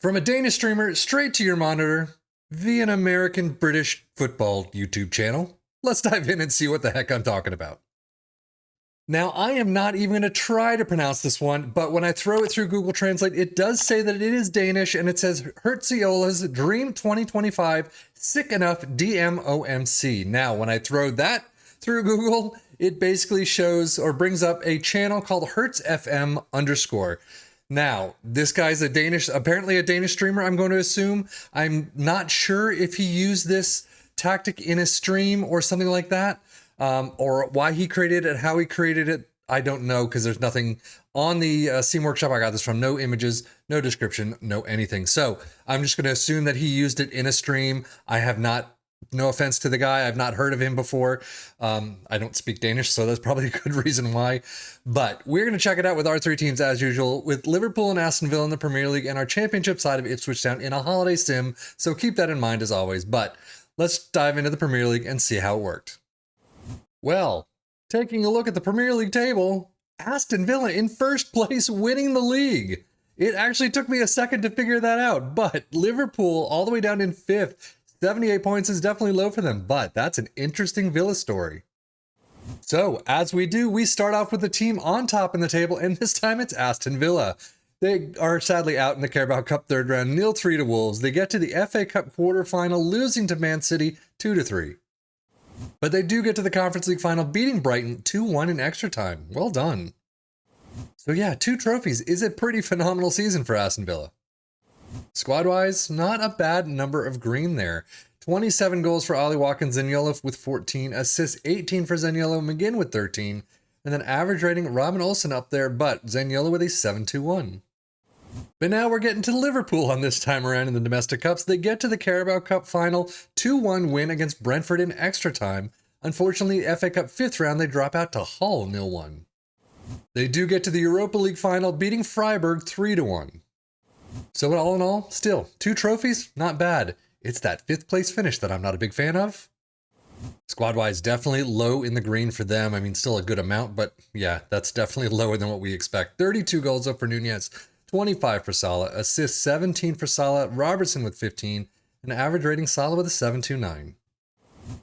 From a Danish streamer straight to your monitor via an American British football YouTube channel, let's dive in and see what the heck I'm talking about. Now, I am not even going to try to pronounce this one, but when I throw it through Google Translate, it does say that it is Danish, and it says Hertziolas Dream 2025 Sick Enough DM OMC. Now, when I throw that through Google, it basically shows or brings up a channel called Hertz_FM_. Now, this guy's apparently a Danish streamer, I'm going to assume. I'm not sure if he used this tactic in a stream or something like that. Or why he created it, how he created it, I don't know, because there's nothing on the Steam Workshop I got this from. No images, no description, no anything. So I'm just going to assume that he used it in a stream. I have not, no offense to the guy, I've not heard of him before. I don't speak Danish, so that's probably a good reason why. But we're going to check it out with our three teams as usual, with Liverpool and Aston Villa in the Premier League and our championship side of Ipswich Town in a holiday sim. So keep that in mind as always. But let's dive into the Premier League and see how it worked. Well, taking a look at the Premier League table, Aston Villa in first place winning the league. It actually took me a second to figure that out, but Liverpool all the way down in fifth. 78 points is definitely low for them, but that's an interesting Villa story. So, as we do, we start off with the team on top in the table, and this time it's Aston Villa. They are sadly out in the Carabao Cup third round, 0-3 to Wolves. They get to the FA Cup quarterfinal, losing to Man City 2-3. But they do get to the Conference League final, beating Brighton 2-1 in extra time. Well done. So yeah, 2 trophies is a pretty phenomenal season for Aston Villa. Squad-wise, not a bad number of green there. 27 goals for Ollie Watkins, Zaniolo with 14, assists 18 for Zaniolo, McGinn with 13, and then average rating, Robin Olsen up there, but Zaniolo with a 7-2-1. But now we're getting to Liverpool on this time around in the domestic cups. They get to the Carabao Cup final, 2-1 win against Brentford in extra time. Unfortunately, FA Cup 5th round, they drop out to Hull 0-1. They do get to the Europa League final, beating Freiburg 3-1. So all in all, still, 2 trophies, not bad. It's that 5th place finish that I'm not a big fan of. Squad-wise, definitely low in the green for them. I mean, still a good amount, but yeah, that's definitely lower than what we expect. 32 goals up for Nunez. 25 for Salah, assists 17 for Salah, Robertson with 15, and average rating Salah with a 7.29.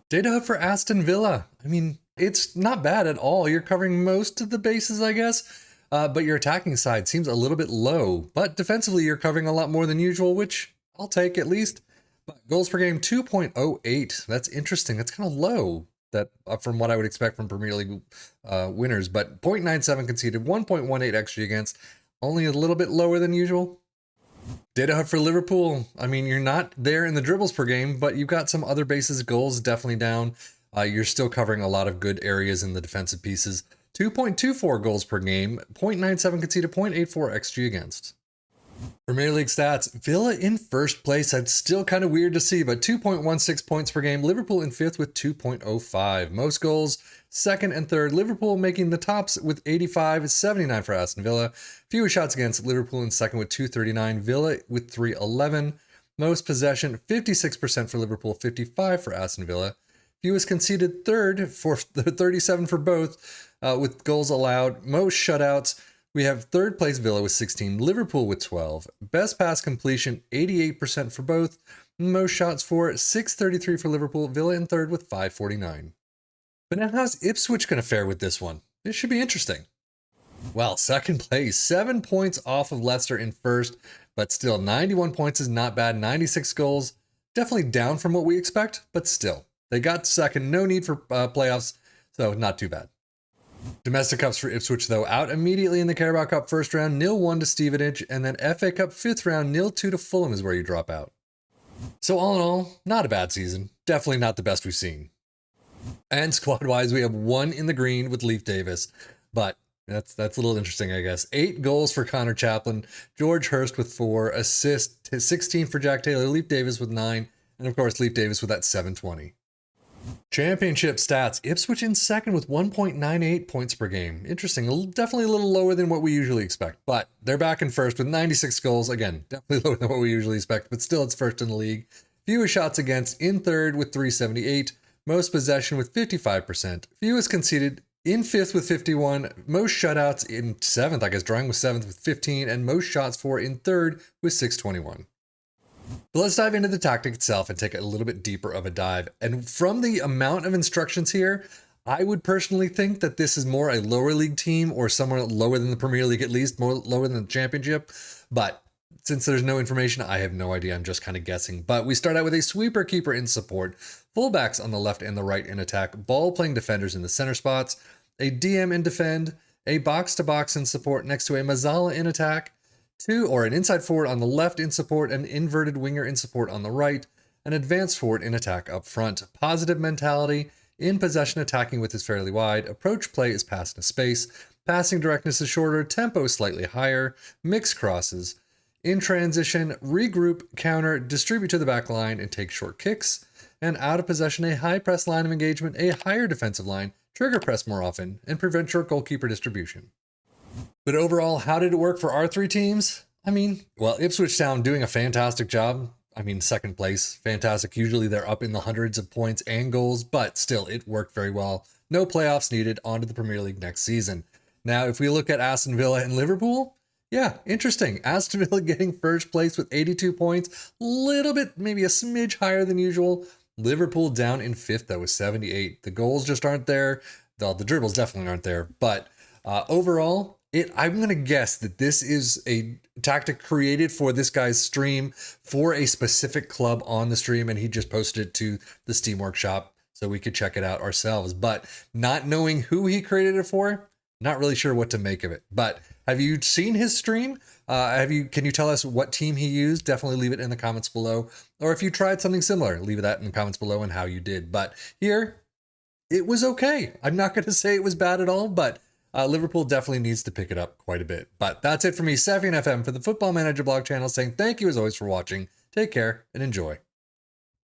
Data hub for Aston Villa. I mean, it's not bad at all. You're covering most of the bases, I guess, but your attacking side seems a little bit low. But defensively, you're covering a lot more than usual, which I'll take at least. But goals per game, 2.08. That's interesting. That's kind of low from what I would expect from Premier League winners. But 0.97 conceded, 1.18 XG against. Only a little bit lower than usual. Data hub for Liverpool. I mean, you're not there in the dribbles per game, but you've got some other bases. Goals definitely down. You're still covering a lot of good areas in the defensive pieces. 2.24 goals per game, 0.97 conceded, 0.84 XG against. Premier League stats, Villa in first place. That's still kind of weird to see, but 2.16 points per game. Liverpool in 5th with 2.05. Most goals, 2nd and 3rd. Liverpool making the tops with 85, 79 for Aston Villa. Fewest shots against, Liverpool in 2nd with 239. Villa with 311. Most possession, 56% for Liverpool, 55 for Aston Villa. Fewest conceded, 3rd for 37 for both, with goals allowed. Most shutouts, we have 3rd place Villa with 16, Liverpool with 12. Best pass completion, 88% for both. Most shots for, 633 for Liverpool, Villa in 3rd with 549. But now how's Ipswich going to fare with this one? This should be interesting. Well, 2nd place, 7 points off of Leicester in 1st, but still 91 points is not bad, 96 goals. Definitely down from what we expect, but still. They got 2nd, no need for playoffs, so not too bad. Domestic Cups for Ipswich, though, out immediately in the Carabao Cup first round, 0-1 to Stevenage, and then FA Cup 5th round, 0-2 to Fulham is where you drop out. So all in all, not a bad season. Definitely not the best we've seen. And squad-wise, we have 1 in the green with Leif Davis, but that's a little interesting, I guess. 8 goals for Connor Chaplin, George Hurst with 4, assists 16 for Jack Taylor, Leif Davis with 9, and of course Leif Davis with that 720. Championship stats, Ipswich in 2nd with 1.98 points per game. Interesting, definitely a little lower than what we usually expect, but they're back in 1st with 96 goals. Again, definitely lower than what we usually expect, but still it's 1st in the league. Fewest shots against in 3rd with 378, most possession with 55%, fewest conceded In 5th with 51, most shutouts in 7th, I guess Drøm was 7th with 15, and most shots for in 3rd with 621. But let's dive into the tactic itself and take a little bit deeper of a dive. And from the amount of instructions here, I would personally think that this is more a lower league team or somewhere lower than the Premier League, at least more lower than the Championship. But since there's no information, I have no idea. I'm just kind of guessing. But we start out with a sweeper keeper in support, fullbacks on the left and the right in attack, ball playing defenders in the center spots, a DM in defend, a box to box in support next to a Mazzala in attack, an inside forward on the left in support, an inverted winger in support on the right, an advanced forward in attack up front. Positive mentality, in possession attacking width is fairly wide, approach play is pass into space, passing directness is shorter, tempo is slightly higher, mix crosses. In transition, regroup, counter, distribute to the back line and take short kicks. And out of possession, a high press line of engagement, a higher defensive line, trigger press more often, and prevent short goalkeeper distribution. But overall, how did it work for our 3 teams? Ipswich Town doing a fantastic job. 2nd place, fantastic. Usually they're up in the hundreds of points and goals, but still, it worked very well. No playoffs needed, on to the Premier League next season. Now, if we look at Aston Villa and Liverpool, yeah, interesting. Aston Villa getting 1st place with 82 points, little bit, maybe a smidge higher than usual. Liverpool down in 5th, though, with 78. The goals just aren't there. The dribbles definitely aren't there, but overall, I'm going to guess that this is a tactic created for this guy's stream for a specific club on the stream, and he just posted it to the Steam Workshop so we could check it out ourselves. But not knowing who he created it for, not really sure what to make of it. But have you seen his stream? Can you tell us what team he used? Definitely leave it in the comments below. Or if you tried something similar, leave that in the comments below and how you did. But here, it was okay. I'm not going to say it was bad at all, but Liverpool definitely needs to pick it up quite a bit. But that's it for me, Safi and FM, for the Football Manager blog channel, saying thank you as always for watching. Take care and enjoy.